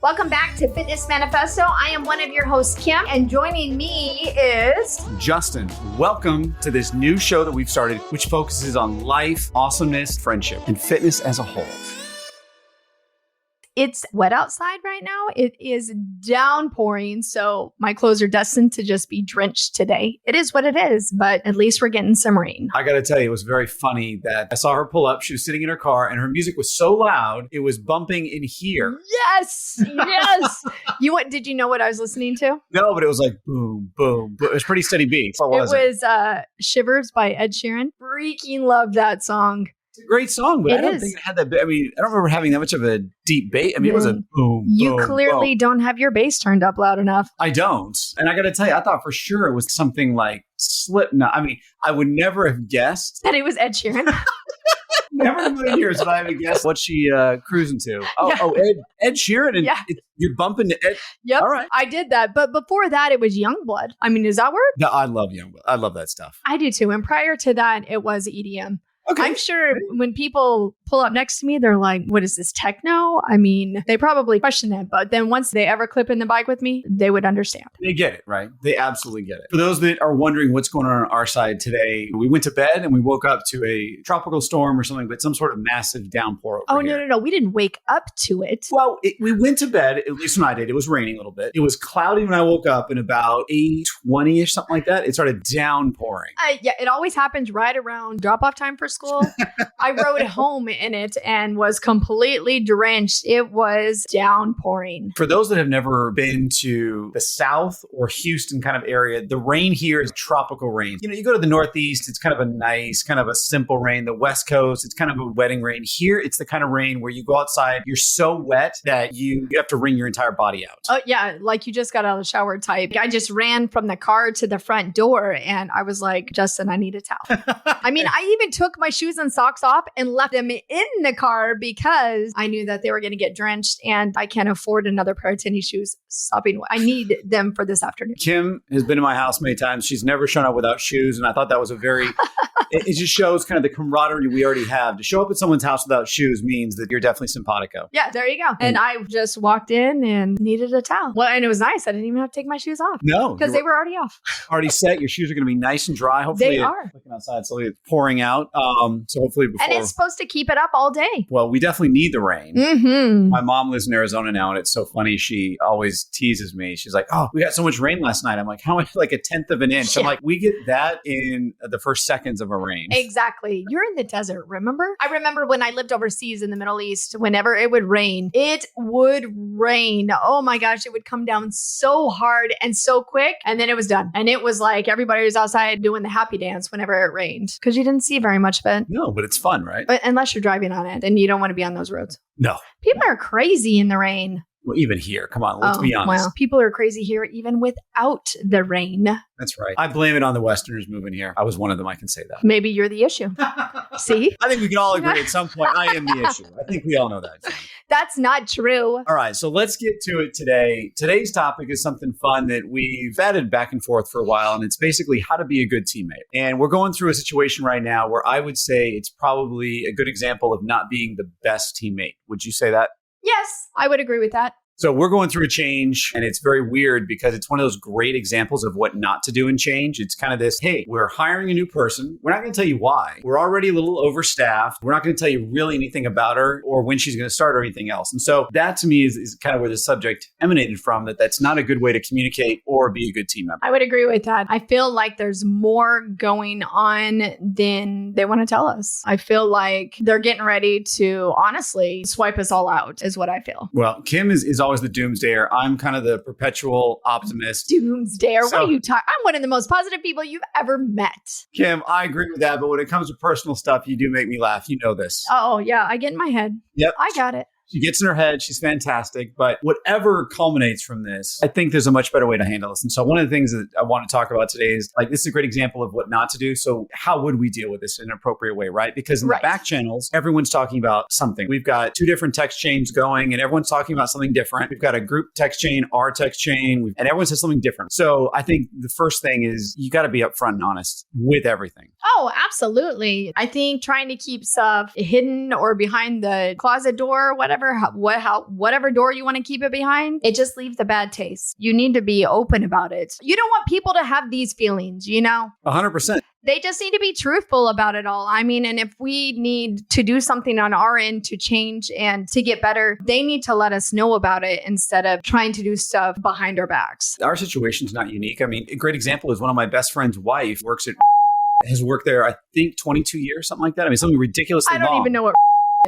Welcome back to Fitness Manifesto. I am one of your hosts, Kim, and joining me is Justin. Welcome to this new show that we've started, which focuses on life, awesomeness, friendship, and fitness as a whole. It's wet outside right now. It is downpouring, so my clothes are destined to just be drenched today. It is what it is, but at least we're getting some rain. I got to tell you, it was very funny that I saw her pull up. She was sitting in her car and her music was so loud, it was bumping in here. Yes. Did you know what I was listening to? No, but it was like boom, boom, boom. It was pretty steady beats. What was it? It was Shivers by Ed Sheeran. Freaking love that song. It's a great song, but I don't think it had that. I don't remember having that much of a deep bass. It was a boom. You boom, clearly boom. don't have your bass turned up loud enough. I don't. And I got to tell you, I thought for sure it was something like Slipknot. I would never have guessed that it was Ed Sheeran. Never in a million years would I have guessed what she cruising to. Ed Sheeran. And you're bumping to Ed. Yep. All right. I did that. But before that, it was Youngblood. Does that work? No, I love Youngblood. I love that stuff. I do too. And prior to that, it was EDM. Okay. I'm sure when people pull up next to me, they're like, what is this, techno? They probably question it. But then once they ever clip in the bike with me, they would understand. They get it, right? They absolutely get it. For those that are wondering what's going on our side today, we went to bed and we woke up to a tropical storm or something, but some sort of massive downpour over here. No. We didn't wake up to it. Well, we went to bed, at least when I did. It was raining a little bit. It was cloudy when I woke up, and about 8:20-ish, something like that, it started downpouring. It always happens right around drop-off time for school. I rode home in it and was completely drenched. It was downpouring. For those that have never been to the South or Houston kind of area, the rain here is tropical rain. You go to the Northeast, it's kind of a nice, kind of a simple rain. The West Coast, it's kind of a wetting rain. Here, it's the kind of rain where you go outside, you're so wet that you have to wring your entire body out. Oh, yeah. Like you just got out of the shower type. I just ran from the car to the front door and I was like, Justin, I need a towel. I even took my shoes and socks off and left them in the car because I knew that they were going to get drenched and I can't afford another pair of tennis shoes sopping wet. I need them for this afternoon. Kim has been in my house many times. She's never shown up without shoes. And I thought that was a very, it just shows kind of the camaraderie we already have. To show up at someone's house without shoes means that you're definitely simpatico. Yeah, there you go. And I just walked in and needed a towel. Well, and it was nice. I didn't even have to take my shoes off. No. Because they were already off. Already set. Your shoes are going to be nice and dry. Hopefully, they are. Looking outside, slowly it's pouring out. So hopefully before. And it's supposed to keep it up all day. Well, we definitely need the rain. Mm-hmm. My mom lives in Arizona now, and it's so funny. She always teases me. She's like, "Oh, we got so much rain last night." I'm like, "How much?" Like 1/10 of an inch. Yeah. I'm like, "We get that in the first seconds of a rain." Exactly. You're in the desert, remember? I remember when I lived overseas in the Middle East, whenever it would rain. Oh my gosh, it would come down so hard and so quick, and then it was done. And it was like everybody was outside doing the happy dance whenever it rained because you didn't see very much of it. No, but it's fun, right? But unless you're driving on it, then you don't want to be on those roads. No. People are crazy in the rain. Well, even here. Come on, let's be honest. Well, people are crazy here even without the rain. That's right. I blame it on the Westerners moving here. I was one of them. I can say that. Maybe you're the issue. See? I think we can all agree at some point I am the issue. I think we all know that. That's not true. All right. So let's get to it today. Today's topic is something fun that we've added back and forth for a while. And it's basically how to be a good teammate. And we're going through a situation right now where I would say it's probably a good example of not being the best teammate. Would you say that? Yes, I would agree with that. So we're going through a change, and it's very weird because it's one of those great examples of what not to do in change. It's kind of this, hey, we're hiring a new person. We're not going to tell you why. We're already a little overstaffed. We're not going to tell you really anything about her or when she's going to start or anything else. And so that to me is kind of where the subject emanated from, that's not a good way to communicate or be a good team member. I would agree with that. I feel like there's more going on than they want to tell us. I feel like they're getting ready to honestly swipe us all out is what I feel. Well, Kim is always the doomsdayer. I'm kind of the perpetual optimist. Doomsdayer? What are you talking? I'm one of the most positive people you've ever met. Kim, I agree with that. But when it comes to personal stuff, you do make me laugh. You know this. Oh, yeah. I get in my head. Yep. I got it. She gets in her head. She's fantastic. But whatever culminates from this, I think there's a much better way to handle this. And so one of the things that I want to talk about today is this is a great example of what not to do. So how would we deal with this in an appropriate way, right? Because in the back channels, everyone's talking about something. We've got 2 different text chains going and everyone's talking about something different. We've got a group text chain, our text chain, and everyone says something different. So I think the first thing is you got to be upfront and honest with everything. Oh, absolutely. I think trying to keep stuff hidden or behind the closet door or whatever whatever door you want to keep it behind, it just leaves a bad taste. You need to be open about it. You don't want people to have these feelings, 100%. They just need to be truthful about it all. I mean, and if we need to do something on our end to change and to get better, they need to let us know about it instead of trying to do stuff behind our backs. Our situation's not unique. I mean, a great example is one of my best friend's wife has worked there, I think 22 years, something like that. I mean, something ridiculously long. I don't even know what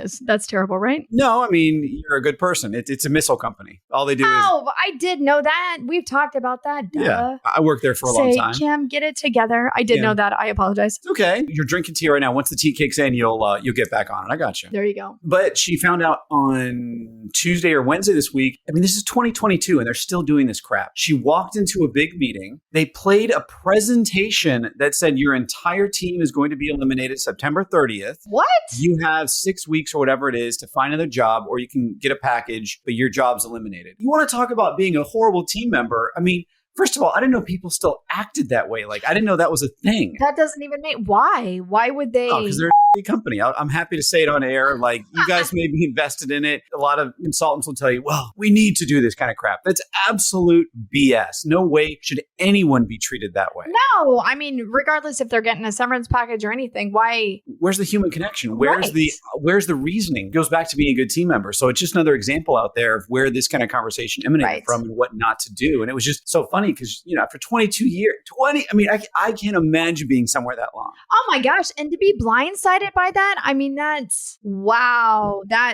is. That's terrible, right? No, I mean, you're a good person. It's a missile company. All they do is... Oh, I did know that. We've talked about that. Duh. Yeah, I worked there for a long time. Kim, get it together. I did know that. I apologize. It's okay. You're drinking tea right now. Once the tea kicks in, you'll get back on it. I got you. There you go. But she found out on Tuesday or Wednesday this week. I mean, this is 2022 and they're still doing this crap. She walked into a big meeting. They played a presentation that said your entire team is going to be eliminated September 30th. What? You have 6 weeks or whatever it is to find another job, or you can get a package, but your job's eliminated. You want to talk about being a horrible team member? I mean, first of all, I didn't know people still acted that way. Like, I didn't know that was a thing. That doesn't even make... Why? Why would they? Oh, because they're a company. I'm happy to say it on air. Like, you guys may be invested in it. A lot of consultants will tell you, well, we need to do this kind of crap. That's absolute BS. No way should anyone be treated that way. No, I mean, regardless if they're getting a severance package or anything, why? Where's the human connection? Where's the reasoning? It goes back to being a good team member. So it's just another example out there of where this kind of conversation emanated from and what not to do. And it was just so funny because, after 22 years, I mean, I can't imagine being somewhere that long. Oh my gosh. And to be blindsided by that, I mean, that's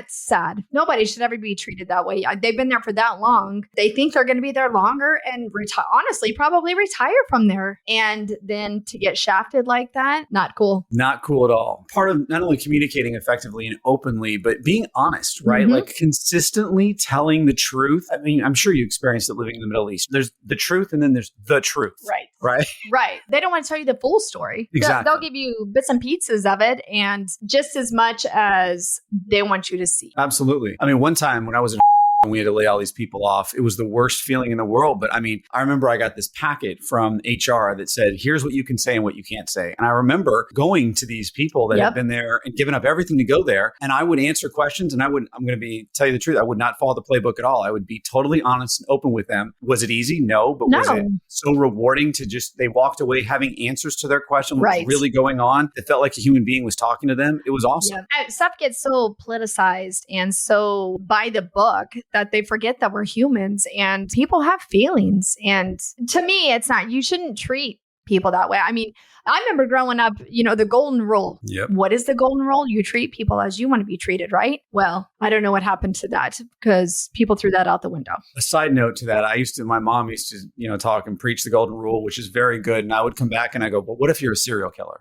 sad. Nobody should ever be treated that way. They've been there for that long. They think they're going to be there longer and honestly, probably retire from there. And then to get shafted like that, not cool. Not cool at all. Part of not only communicating effectively and openly, but being honest, right? Mm-hmm. Like consistently telling the truth. I mean, I'm sure you experienced it living in the Middle East. There's the truth and then there's the truth. Right. They don't want to tell you the full story. Exactly. They'll give you bits and pieces of it and just as much as they want you to see. Absolutely. I mean, one time when I was in and we had to lay all these people off, it was the worst feeling in the world. But I mean, I remember I got this packet from HR that said, here's what you can say and what you can't say. And I remember going to these people that had been there and given up everything to go there. And I would answer questions and I'm going to tell you the truth. I would not follow the playbook at all. I would be totally honest and open with them. Was it easy? No. But was it so rewarding to they walked away having answers to their question? What was really going on? It felt like a human being was talking to them. It was awesome. Yeah. Stuff gets so politicized and so by the book that they forget that we're humans and people have feelings. And to me, it's not, you shouldn't treat people that way. I mean, I remember growing up, the golden rule. Yep. What is the golden rule? You treat people as you want to be treated, right? Well, I don't know what happened to that because people threw that out the window. A side note to that, my mom used to, talk and preach the golden rule, which is very good. And I would come back and I go, well, what if you're a serial killer?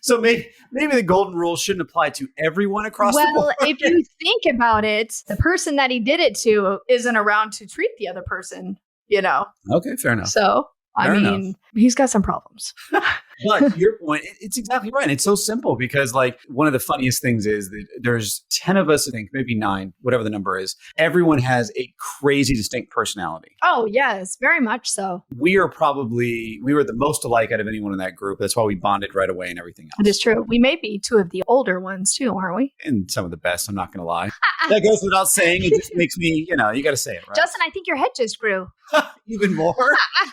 So maybe the golden rule shouldn't apply to everyone across the board. Well, if you think about it, the person that he did it to isn't around to treat the other person, Okay, fair enough. So, he's got some problems. But to your point, it's exactly right. And it's so simple because one of the funniest things is that there's 10 of us, I think, maybe 9, whatever the number is. Everyone has a crazy distinct personality. Oh, yes, very much so. We were the most alike out of anyone in that group. That's why we bonded right away and everything else. It is true. We may be 2 of the older ones too, aren't we? And some of the best, I'm not going to lie. That goes without saying. It just makes me, you got to say it, right? Justin, I think your head just grew. Even more?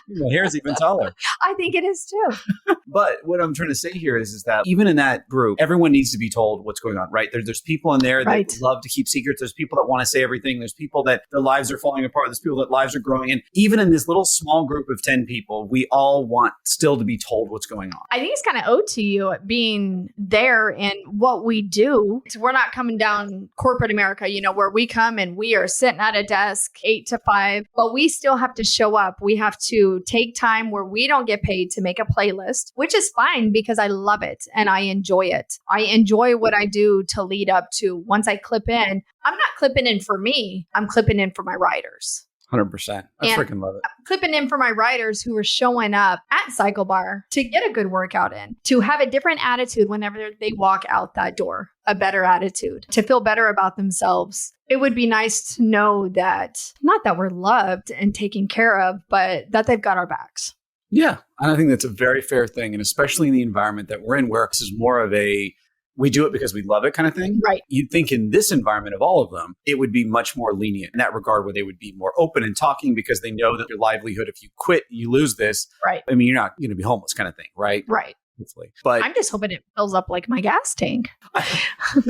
My hair's even taller. I think it is too. But what I'm trying to say here is that even in that group, everyone needs to be told what's going on, right? There's people in there that love to keep secrets. There's people that want to say everything. There's people that their lives are falling apart. There's people that lives are growing. And even in this little small group of 10 people, we all want still to be told what's going on. I think it's kind of owed to you being there and what we do. We're not coming down corporate America, where we come and we are sitting at a desk 8 to 5, but we still have to show up. We have to take time where we don't get paid to make a playlist, which is fine because I love it and I enjoy it. I enjoy what I do to lead up to once I clip in. I'm not clipping in for me. I'm clipping in for my writers. 100%. I freaking love it. I'm clipping in for my writers who are showing up at Cycle Bar to get a good workout in, to have a different attitude whenever they walk out that door, a better attitude, to feel better about themselves. It would be nice to know that, not that we're loved and taken care of, but that they've got our backs. Yeah. And I think that's a very fair thing. And especially in the environment that we're in, where this is more of a we do it because we love it kind of thing. Right. You'd think in this environment of all of them, it would be much more lenient in that regard, where they would be more open and talking because they know that your livelihood, if you quit, you lose this. Right. I mean, you're not going to be homeless kind of thing, right? Right. Hopefully. But I'm just hoping it fills up like my gas tank.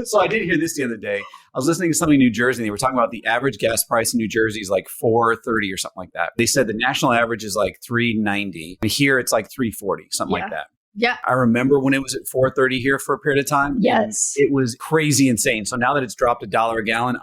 So I did hear this the other day. I was listening to something in New Jersey, and they were talking about the average gas price in New Jersey is like $4.30 or something like that. They said the national average is like $3.90. And here it's like $3.40, something like that. Yeah. I remember when it was at $4.30 here for a period of time. Yes. It was crazy insane. So now that it's dropped $1 a gallon,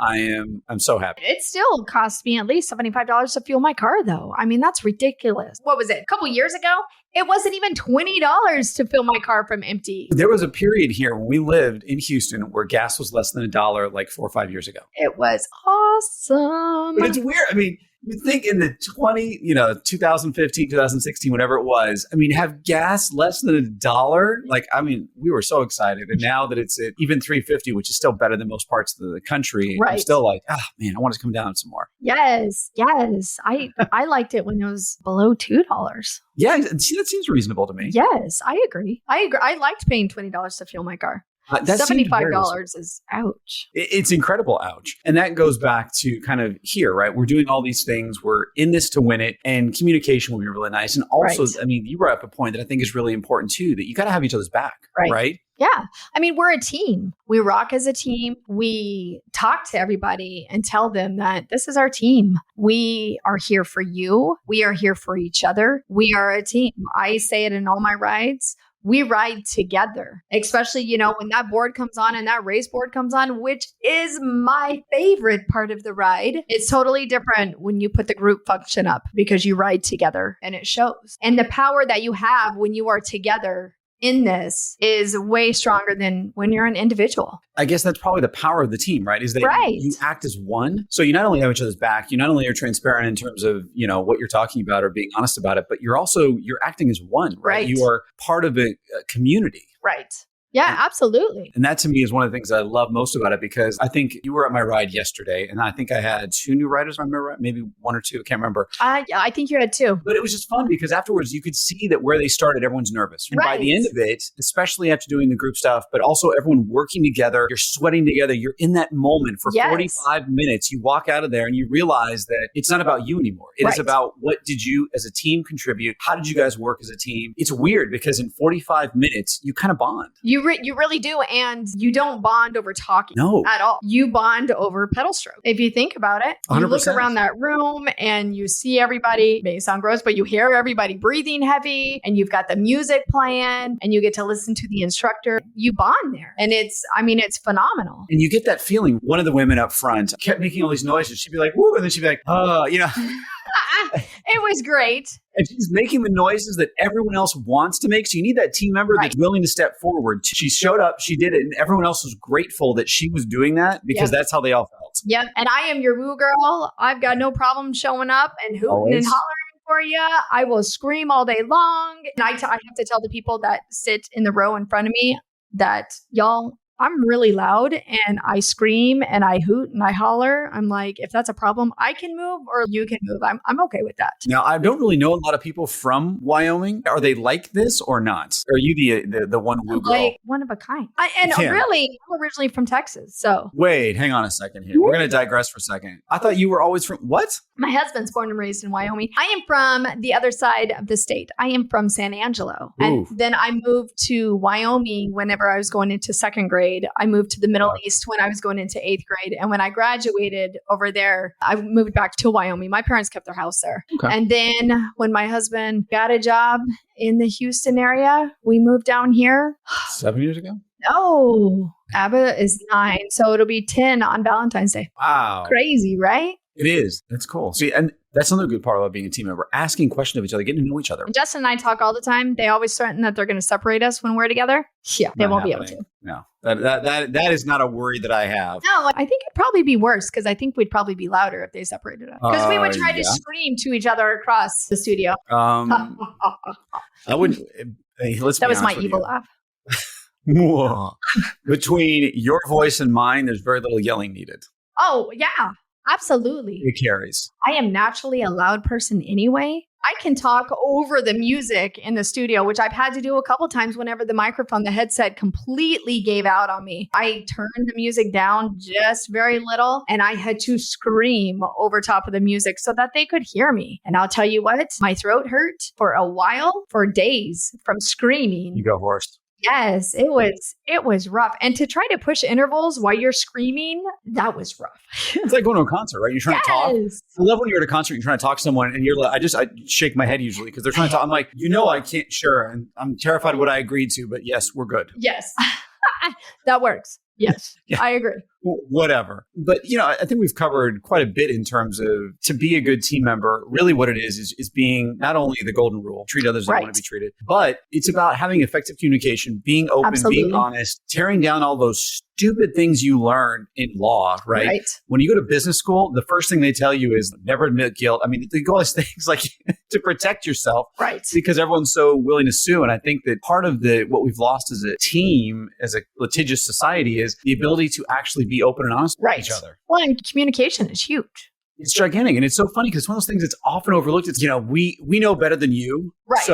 I'm so happy. It still costs me at least $75 to fuel my car, though. I mean, that's ridiculous. What was it? A couple years ago, it wasn't even $20 to fill my car from empty. There was a period here when we lived in Houston where gas was less than $1 like 4 or 5 years ago. It was awesome. But it's weird. I mean, you think in the 2015, 2016, whatever it was, I mean, have gas less than $1? Like, I mean, we were so excited. And now that it's at even $3.50, which is still better than most parts of the country, I'm still like, man, I want it to come down some more. Yes. I liked it when it was below $2. Yeah, see, that seems reasonable to me. Yes, I agree. I liked paying $20 to fuel my car. $75 is ouch. It's incredible ouch. And that goes back to kind of here, right? We're doing all these things. We're in this to win it. And communication will be really nice. And also, I mean, you brought up a point that I think is really important too, that you got to have each other's back, right? Yeah. I mean, we're a team. We rock as a team. We talk to everybody and tell them that this is our team. We are here for you. We are here for each other. We are a team. I say it in all my rides. We ride together, especially, when that board comes on and that race board comes on, which is my favorite part of the ride. It's totally different when you put the group function up because you ride together and it shows. And the power that you have when you are together in this is way stronger than when you're an individual. I guess that's probably the power of the team, right? Is that you act as one. So you not only have each other's back, you not only are transparent in terms of, what you're talking about or being honest about it, but you're acting as one, right? You are part of a community. Right. Yeah, absolutely. And that to me is one of the things that I love most about it, because I think you were at my ride yesterday and I think I had 2 new riders. I remember maybe 1 or 2. I can't remember. I think you had 2. But it was just fun because afterwards you could see that where they started, everyone's nervous. And by the end of it, especially after doing the group stuff, but also everyone working together, you're sweating together, you're in that moment for 45 minutes. You walk out of there and you realize that it's not about you anymore. It is about what did you as a team contribute? How did you guys work as a team? It's weird because in 45 minutes, you kind of bond. You really do. And you don't bond over talking at all. You bond over pedal stroke. If you think about it, you 100%. Look around that room and you see everybody, it may sound gross, but you hear everybody breathing heavy and you've got the music playing and you get to listen to the instructor. You bond there. And it's phenomenal. And you get that feeling. One of the women up front kept making all these noises. She'd be like, woo, and then she'd be like, It was great. And she's making the noises that everyone else wants to make. So you need that team member that's willing to step forward. She showed up, she did it, and everyone else was grateful that she was doing that because that's how they all felt. Yep. And I am your woo girl. I've got no problem showing up and hooting and hollering for you. I will scream all day long. And I have to tell the people that sit in the row in front of me that, y'all, I'm really loud and I scream and I hoot and I holler. I'm like, if that's a problem, I can move or you can move. I'm okay with that. Now, I don't really know a lot of people from Wyoming. Are they like this or not? Or are you the one woo girl? Like one of a kind. Really, I'm originally from Texas. So wait, hang on a second here. We're going to digress for a second. I thought you were always from what? My husband's born and raised in Wyoming. I am from the other side of the state. I am from San Angelo. And then I moved to Wyoming whenever I was going into 2nd grade. I moved to the Middle East when I was going into 8th grade. And when I graduated over there, I moved back to Wyoming. My parents kept their house there. Okay. And then when my husband got a job in the Houston area, we moved down here. 7 years ago? No, Abba is 9. So it'll be 10 on Valentine's Day. Wow. Crazy, right? It is. That's cool. See, and that's another good part about being a team member, asking questions of each other, getting to know each other. Justin and I talk all the time. They always threaten that they're going to separate us when we're together. Yeah, they won't be able to. No, that is not a worry that I have. No, I think it'd probably be worse because I think we'd probably be louder if they separated us. Because we would try to scream to each other across the studio. I wouldn't. That was my evil laugh. Between your voice and mine, there's very little yelling needed. Oh, yeah. Absolutely. It carries. I am naturally a loud person anyway. I can talk over the music in the studio, which I've had to do a couple times whenever the microphone, the headset completely gave out on me. I turned the music down just very little and I had to scream over top of the music so that they could hear me. And I'll tell you what, my throat hurt for a while, for days from screaming. You go, horse. Yes, it was rough. And to try to push intervals while you're screaming, that was rough. It's like going to a concert, right? You're trying to talk. I love when you're at a concert, you're trying to talk to someone and you're like, I shake my head usually because they're trying to talk. I'm like, I can't, sure. And I'm terrified of what I agreed to, but yes, we're good. Yes, that works. Yes, yeah. I agree. Whatever. But, I think we've covered quite a bit in terms of to be a good team member. Really what it is being not only the golden rule, treat others as they want to be treated, but it's about having effective communication, being open, Absolutely. Being honest, tearing down all those stupid things you learn in law, right? When you go to business school, the first thing they tell you is never admit guilt. I mean, they go as things like to protect yourself, right? Because everyone's so willing to sue. And I think that part of what we've lost as a team, as a litigious society, is the ability to actually be open and honest with each other. Well, and communication is huge. It's gigantic. And it's so funny because it's one of those things that's often overlooked. It's, we know better than you. Right.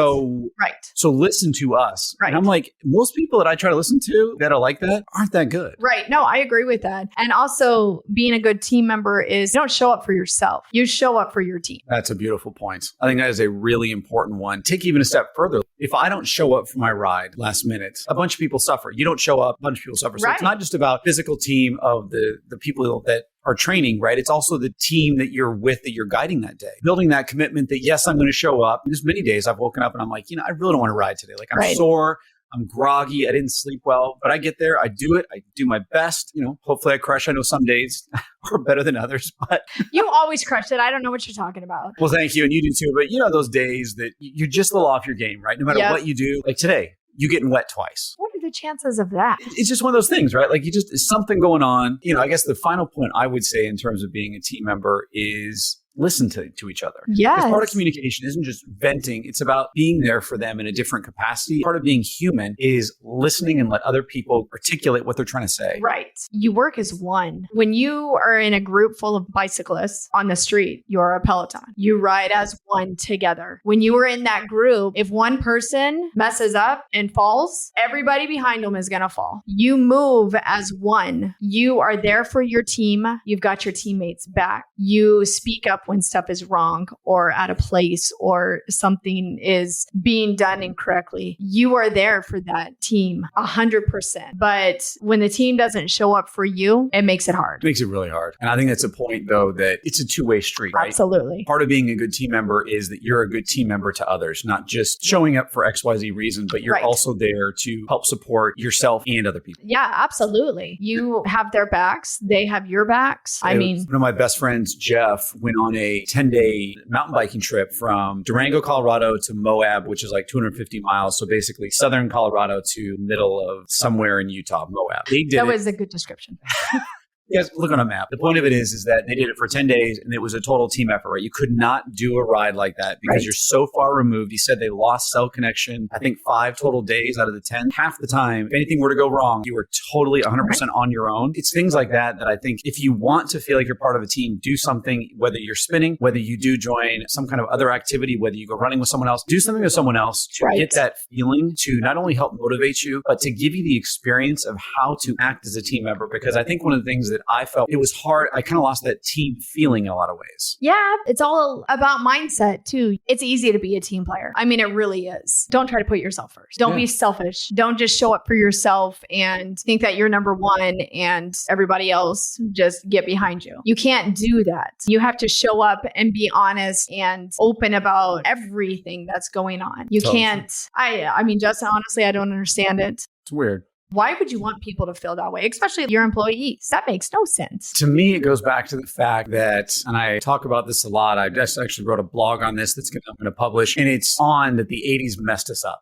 So listen to us. Right. And I'm like, most people that I try to listen to that are like that aren't that good. Right. No, I agree with that. And also being a good team member is you don't show up for yourself. You show up for your team. That's a beautiful point. I think that is a really important one. Take even a step further. If I don't show up for my ride last minute, a bunch of people suffer. You don't show up, a bunch of people suffer. So it's not just about physical team of the people that are training, right? It's also the team that you're with, that you're guiding that day. Building that commitment that, yes, I'm going to show up. There's many days I've woken up and I'm like, I really don't want to ride today. Like I'm sore, I'm groggy, I didn't sleep well, but I get there, I do it, I do my best. Hopefully I crush. I know some days are better than others, but you always crush it. I don't know what you're talking about. Well, thank you. And you do too. But those days that you're just a little off your game, right? No matter what you do, like today, you getting wet twice. What are the chances of that? It's just one of those things, right? Like it's something going on. I guess the final point I would say in terms of being a team member is listen to each other. Yes. Because part of communication isn't just venting. It's about being there for them in a different capacity. Part of being human is listening and let other people articulate what they're trying to say. Right. You work as one. When you are in a group full of bicyclists on the street, you're a peloton. You ride as one together. When you are in that group, if one person messes up and falls, everybody behind them is going to fall. You move as one. You are there for your team. You've got your teammates back. You speak up when stuff is wrong or out of place or something is being done incorrectly. You are there for that team 100%. But when the team doesn't show up for you, it makes it hard. It makes it really hard. And I think that's a point, though, that it's a two-way street, right? Absolutely. Part of being a good team member is that you're a good team member to others, not just showing up for XYZ reason, but you're also there to help support yourself and other people. Yeah, absolutely. You have their backs. They have your backs. One of my best friends, Jeff, went on a 10-day mountain biking trip from Durango, Colorado to Moab, which is like 250 miles. So basically southern Colorado to middle of somewhere in Utah, Moab. That was a good description. Yes, look on a map. The point of it is that they did it for 10 days and it was a total team effort, right? You could not do a ride like that because you're so far removed. He said they lost cell connection, I think 5 total days out of the 10. Half the time, if anything were to go wrong, you were totally 100% on your own. It's things like that I think if you want to feel like you're part of a team, do something, whether you're spinning, whether you do join some kind of other activity, whether you go running with someone else, do something with someone else to get that feeling to not only help motivate you, but to give you the experience of how to act as a team member. Because I think one of the things that I felt it was hard. I kind of lost that team feeling in a lot of ways. Yeah, it's all about mindset too. It's easy to be a team player. I mean, it really is. Don't try to put yourself first. Don't be selfish. Don't just show up for yourself and think that you're number one and everybody else just get behind you. You can't do that. You have to show up and be honest and open about everything that's going on. You can't. I mean, Justin, honestly, I don't understand it. It's weird. Why would you want people to feel that way, especially your employees? That makes no sense. To me, it goes back to the fact that, and I talk about this a lot, I just actually wrote a blog on this I'm going to publish, and it's on that the 80s messed us up.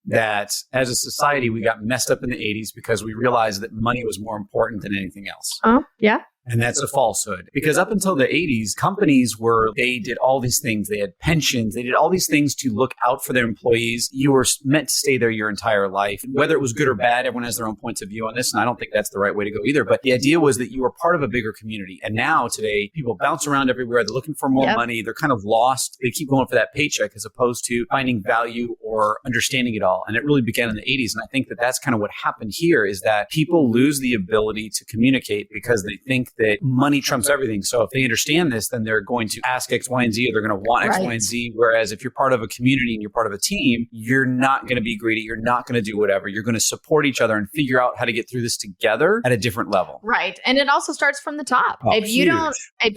That as a society, we got messed up in the 80s because we realized that money was more important than anything else. Yeah. And that's a falsehood. Because up until the 80s, companies they did all these things. They had pensions. They did all these things to look out for their employees. You were meant to stay there your entire life. Whether it was good or bad, everyone has their own points of view on this. And I don't think that's the right way to go either. But the idea was that you were part of a bigger community. And now today, people bounce around everywhere. They're looking for more money. They're kind of lost. They keep going for that paycheck as opposed to finding value or understanding it all. And it really began in the 80s. And I think that that's kind of what happened here is that people lose the ability to communicate because they think that money trumps everything. So if they understand this, then they're going to ask X, Y, and Z, or they're going to want X, Y, and Z. Whereas if you're part of a community and you're part of a team, you're not going to be greedy. You're not going to do whatever. You're going to support each other and figure out how to get through this together at a different level. Right. And it also starts from the top. If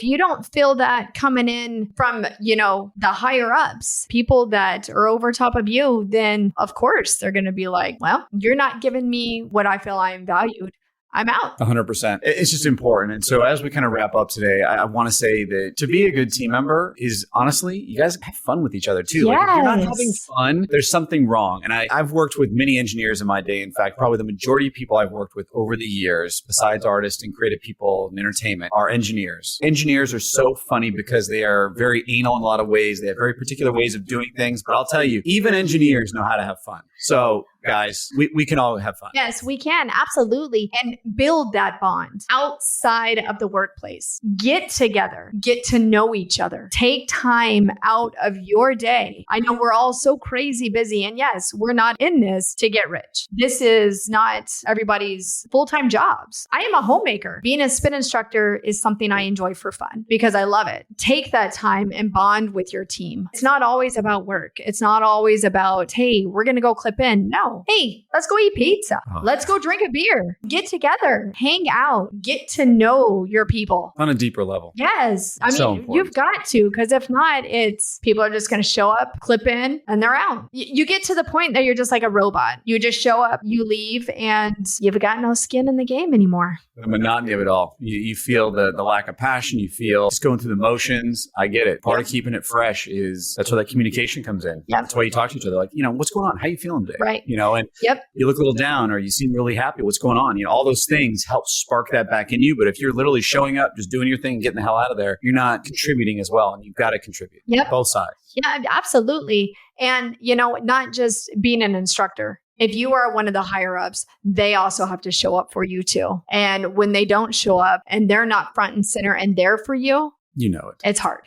you don't feel that coming in from, the higher ups, people that are over top of you, then of course they're going to be like, well, you're not giving me what I feel I am valued. I'm out. 100%. It's just important. And so as we kind of wrap up today, I want to say that to be a good team member is honestly, you guys have fun with each other too. Yes. Like if you're not having fun, there's something wrong. And I've worked with many engineers in my day. In fact, probably the majority of people I've worked with over the years, besides artists and creative people and entertainment, are engineers. Engineers are so funny because they are very anal in a lot of ways. They have very particular ways of doing things. But I'll tell you, even engineers know how to have fun. So guys, we can all have fun. Yes, we can. Absolutely. And build that bond outside of the workplace. Get together. Get to know each other. Take time out of your day. I know we're all so crazy busy. And yes, we're not in this to get rich. This is not everybody's full-time jobs. I am a homemaker. Being a spin instructor is something I enjoy for fun because I love it. Take that time and bond with your team. It's not always about work. It's not always about, hey, we're going to go clip in. No. Hey, let's go eat pizza. Let's go drink a beer. Get together. Hang out. Get to know your people. On a deeper level. Yes. I mean, you've got to, because if not, it's people are just going to show up, clip in, and they're out. You get to the point that you're just like a robot. You just show up, you leave, and you've got no skin in the game anymore. The monotony of it all. You feel the lack of passion. You feel just going through the motions. I get it. Part of keeping it fresh that's where that communication comes in. Yep. That's why you talk to each other like, what's going on? How you feeling today? Right. And you look a little down or you seem really happy. What's going on? All those things help spark that back in you. But if you're literally showing up, just doing your thing, getting the hell out of there, you're not contributing as well. And you've got to contribute. Yep. Both sides. Yeah, absolutely. And, not just being an instructor. If you are one of the higher ups, they also have to show up for you too. And when they don't show up and they're not front and center and there for you, it's hard.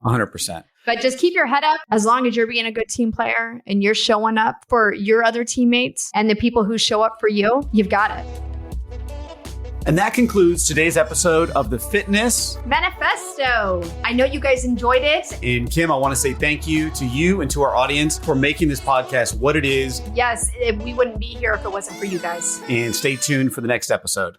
100%. But just keep your head up as long as you're being a good team player and you're showing up for your other teammates and the people who show up for you, you've got it. And that concludes today's episode of the Fitness Manifesto. I know you guys enjoyed it. And Kim, I want to say thank you to you and to our audience for making this podcast what it is. Yes, we wouldn't be here if it wasn't for you guys. And stay tuned for the next episode.